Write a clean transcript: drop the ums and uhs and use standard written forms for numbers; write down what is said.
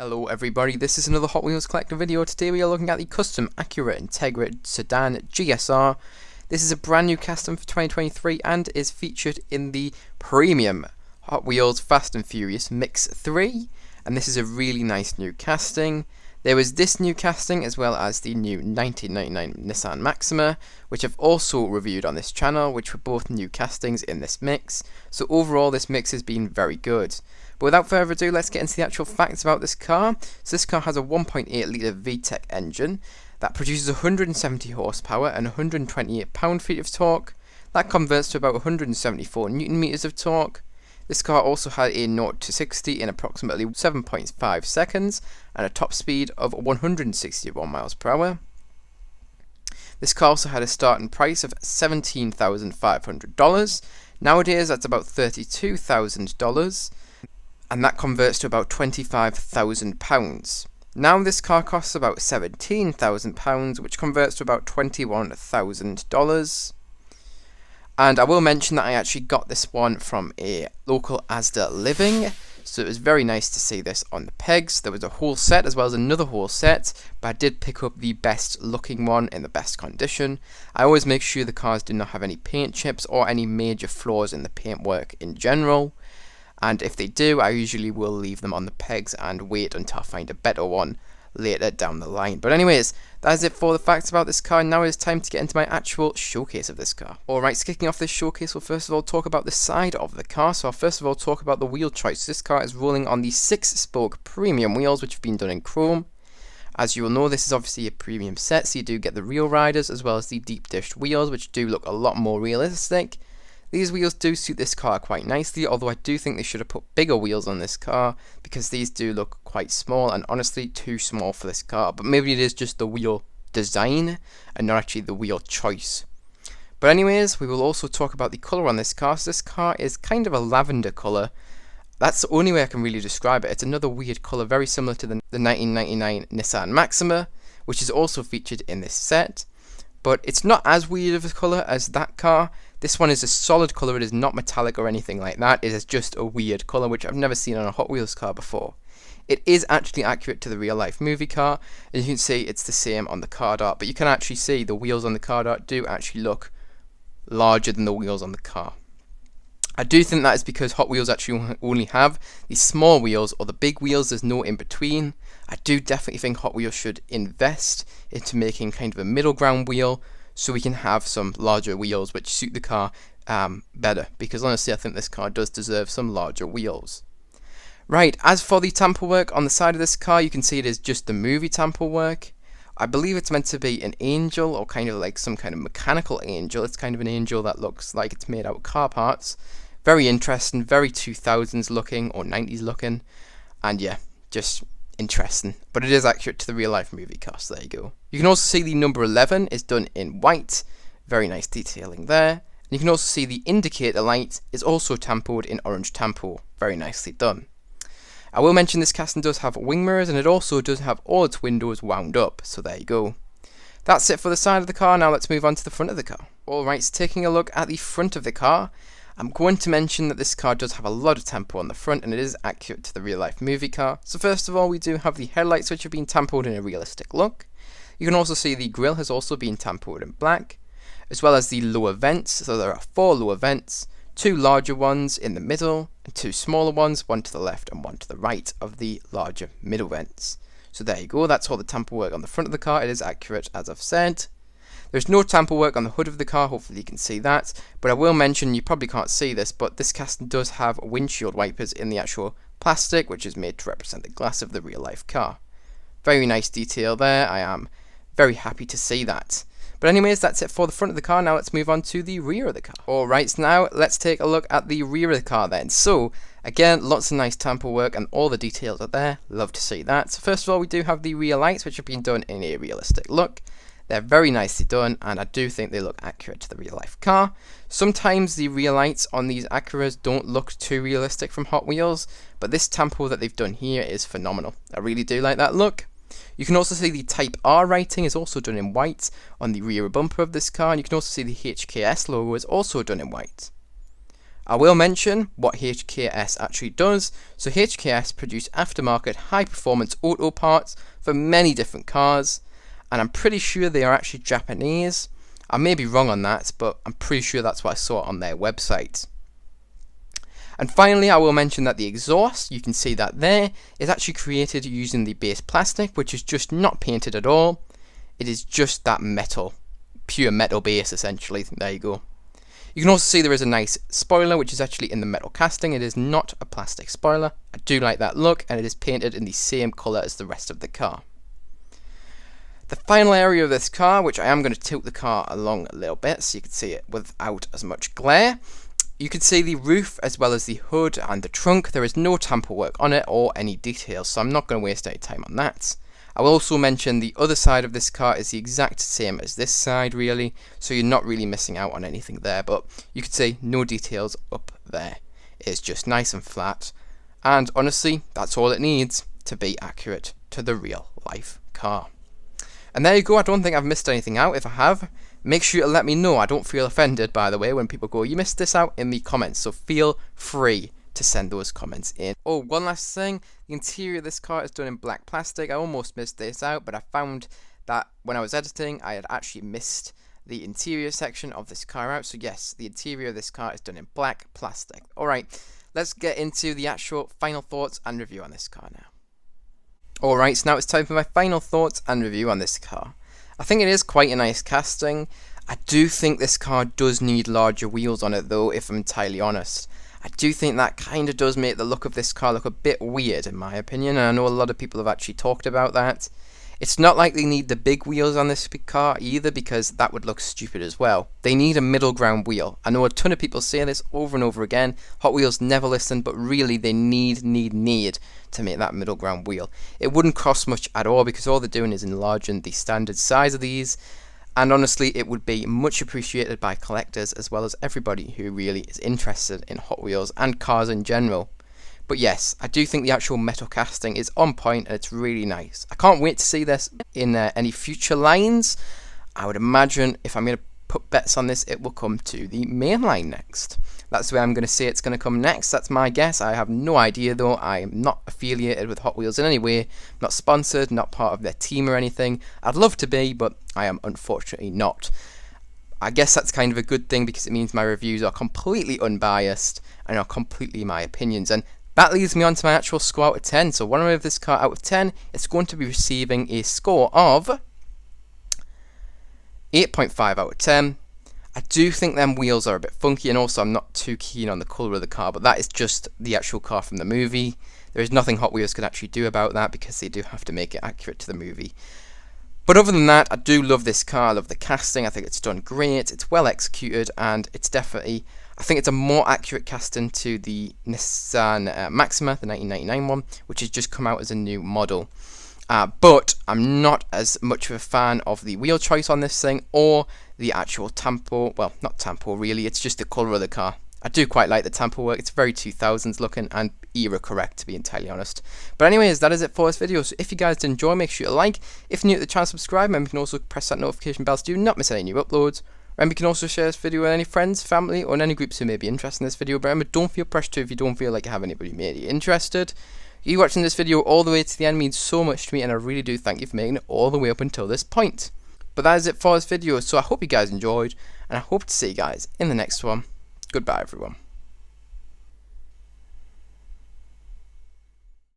Hello everybody, this is another Hot Wheels Collector video. Today we are looking at the custom Acura Integra Sedan GSR. This is a brand new custom for 2023 and is featured in the premium Hot Wheels Fast and Furious Mix 3. And this is a really nice new casting. There was this new casting as well as the new 1999 Nissan Maxima, which I've also reviewed on this channel, which were both new castings in this mix. So overall this mix has been very good. But without further ado, let's get into the actual facts about this car. So this car has a 1.8 litre VTEC engine that produces 170 horsepower and 128 pound-feet of torque. That converts to about 174 newton meters of torque. This car also had a 0 to 60 in approximately 7.5 seconds and a top speed of 161 miles per hour. This car also had a starting price of $17,500. Nowadays that's about $32,000. And that converts to about £25,000. Now this car costs about £17,000, which converts to about $21,000. And I will mention that I actually got this one from a local Asda Living, so it was very nice to see this on the pegs. There was a whole set as well as another whole set, but I did pick up the best looking one in the best condition. I always make sure the cars do not have any paint chips or any major flaws in the paintwork in general. And if they do, I usually will leave them on the pegs and wait until I find a better one later down the line. But anyways, that is it for the facts about this car. Now it's time to get into my actual showcase of this car. Alright, so kicking off this showcase, we'll first of all talk about the side of the car. So I'll first of all talk about the wheel choice. This car is rolling on the 6-spoke premium wheels, which have been done in chrome. As you will know, this is obviously a premium set, so you do get the real riders as well as the deep dished wheels, which do look a lot more realistic. These wheels do suit this car quite nicely, although I do think they should have put bigger wheels on this car, because these do look quite small and honestly too small for this car. But maybe it is just the wheel design and not actually the wheel choice. But anyways, we will also talk about the colour on this car. So this car is kind of a lavender colour. That's the only way I can really describe it. It's another weird colour, very similar to the 1999 Nissan Maxima, which is also featured in this set. But it's not as weird of a colour as that car. This one is a solid colour, it is not metallic or anything like that. It is just a weird colour, which I've never seen on a Hot Wheels car before. It is actually accurate to the real life movie car, and you can see it's the same on the card art, but you can actually see the wheels on the card art do actually look larger than the wheels on the car. I do think that is because Hot Wheels actually only have the small wheels or the big wheels, there's no in between. I do definitely think Hot Wheels should invest into making kind of a middle ground wheel so we can have some larger wheels which suit the car better, because honestly I think this car does deserve some larger wheels. Right, as for the tamper work on the side of this car, you can see it is just the movie tamper work. I believe it's meant to be an angel or kind of like some kind of mechanical angel. It's kind of an angel that looks like it's made out of car parts. Very interesting, very 2000s looking or 90s looking, and yeah, just interesting. But it is accurate to the real life movie car, so there you go. You can also see the number 11 is done in white, very nice detailing there. And you can also see the indicator light is also tampered in orange tampo, very nicely done. I will mention this casting does have wing mirrors, and it also does have all its windows wound up, so there you go. That's it for the side of the car. Now let's move on to the front of the car. Alright, so taking a look at the front of the car, I'm going to mention that this car does have a lot of tampo on the front, and it is accurate to the real life movie car. So first of all, we do have the headlights, which have been tampoed in a realistic look. You can also see the grille has also been tampoed in black, as well as the lower vents. So there are 4 lower vents, 2 larger ones in the middle, and 2 smaller ones, one to the left and one to the right of the larger middle vents. So there you go, that's all the tamper work on the front of the car. It is accurate, as I've said. There's no tamper work on the hood of the car, hopefully you can see that, but I will mention, you probably can't see this, but this casting does have windshield wipers in the actual plastic, which is made to represent the glass of the real life car. Very nice detail there, I am very happy to see that. But anyways, that's it for the front of the car. Now let's move on to the rear of the car. Alright, so now let's take a look at the rear of the car then. So, again, lots of nice tamper work and all the details are there, love to see that. So first of all, we do have the rear lights, which have been done in a realistic look. They're very nicely done, and I do think they look accurate to the real life car. Sometimes the rear lights on these Acuras don't look too realistic from Hot Wheels, but this tampo that they've done here is phenomenal. I really do like that look. You can also see the Type R writing is also done in white on the rear bumper of this car, and you can also see the HKS logo is also done in white. I will mention what HKS actually does. So HKS produce aftermarket high performance auto parts for many different cars, and I'm pretty sure they are actually Japanese. I may be wrong on that, but I'm pretty sure that's what I saw on their website. And finally, I will mention that the exhaust, you can see that there, is actually created using the base plastic, which is just not painted at all. It is just that metal, pure metal base essentially. There you go. You can also see there is a nice spoiler which is actually in the metal casting. It is not a plastic spoiler. I do like that look, and it is painted in the same colour as the rest of the car. The final area of this car, which I am going to tilt the car along a little bit so you can see it without as much glare. You can see the roof as well as the hood and the trunk. There is no tamper work on it or any details, so I'm not going to waste any time on that. I will also mention the other side of this car is the exact same as this side really, so you're not really missing out on anything there, but you can see no details up there. It's just nice and flat, and honestly that's all it needs to be accurate to the real life car. And there you go. I don't think I've missed anything out. If I have, make sure to let me know. I don't feel offended, by the way, when people go, you missed this out, in the comments, so feel free to send those comments in. Oh, one last thing, the interior of this car is done in black plastic. I almost missed this out, but I found that when I was editing I had actually missed the interior section of this car out. So yes, the interior of this car is done in black plastic. Alright, let's get into the actual final thoughts and review on this car now. Alright, so now it's time for my final thoughts and review on this car. I think it is quite a nice casting. I do think this car does need larger wheels on it though, if I'm entirely honest. I do think that kind of does make the look of this car look a bit weird in my opinion, and I know a lot of people have actually talked about that. It's not like they need the big wheels on this car either, because that would look stupid as well. They need a middle ground wheel. I know a ton of people say this over and over again. Hot Wheels never listen, but really they need to make that middle ground wheel. It wouldn't cost much at all because all they're doing is enlarging the standard size of these. And honestly, it would be much appreciated by collectors as well as everybody who really is interested in Hot Wheels and cars in general. But yes, I do think the actual metal casting is on point and it's really nice. I can't wait to see this in any future lines. I would imagine if I'm going to put bets on this, it will come to the main line next. That's where I'm going to say it's going to come next. That's my guess. I have no idea though. I am not affiliated with Hot Wheels in any way. Not sponsored, not part of their team or anything. I'd love to be, but I am unfortunately not. I guess that's kind of a good thing because it means my reviews are completely unbiased and are completely my opinions. And that leads me on to my actual score out of 10. So when I move this car out of 10, it's going to be receiving a score of 8.5 out of 10. I do think them wheels are a bit funky, and also I'm not too keen on the colour of the car, but that is just the actual car from the movie. There is nothing Hot Wheels could actually do about that because they do have to make it accurate to the movie. But other than that, I do love this car. I love the casting. I think it's done great. It's well executed, and it's definitely, I think it's a more accurate casting to the Nissan Maxima, the 1999 one, which has just come out as a new model. But I'm not as much of a fan of the wheel choice on this thing or the actual tampo. Well, not tampo really, it's just the colour of the car. I do quite like the tampo work. It's very 2000s looking and era correct, to be entirely honest. But anyways, that is it for this video. So if you guys did enjoy, make sure to like. If you're new to the channel, subscribe. Remember, you can also press that notification bell so you do not miss any new uploads. Remember, you can also share this video with any friends, family, or any groups who may be interested in this video. But remember, don't feel pressure to if you don't feel like you have anybody maybe interested. You watching this video all the way to the end means so much to me, and I really do thank you for making it all the way up until this point. But that is it for this video, so I hope you guys enjoyed, and I hope to see you guys in the next one. Goodbye, everyone.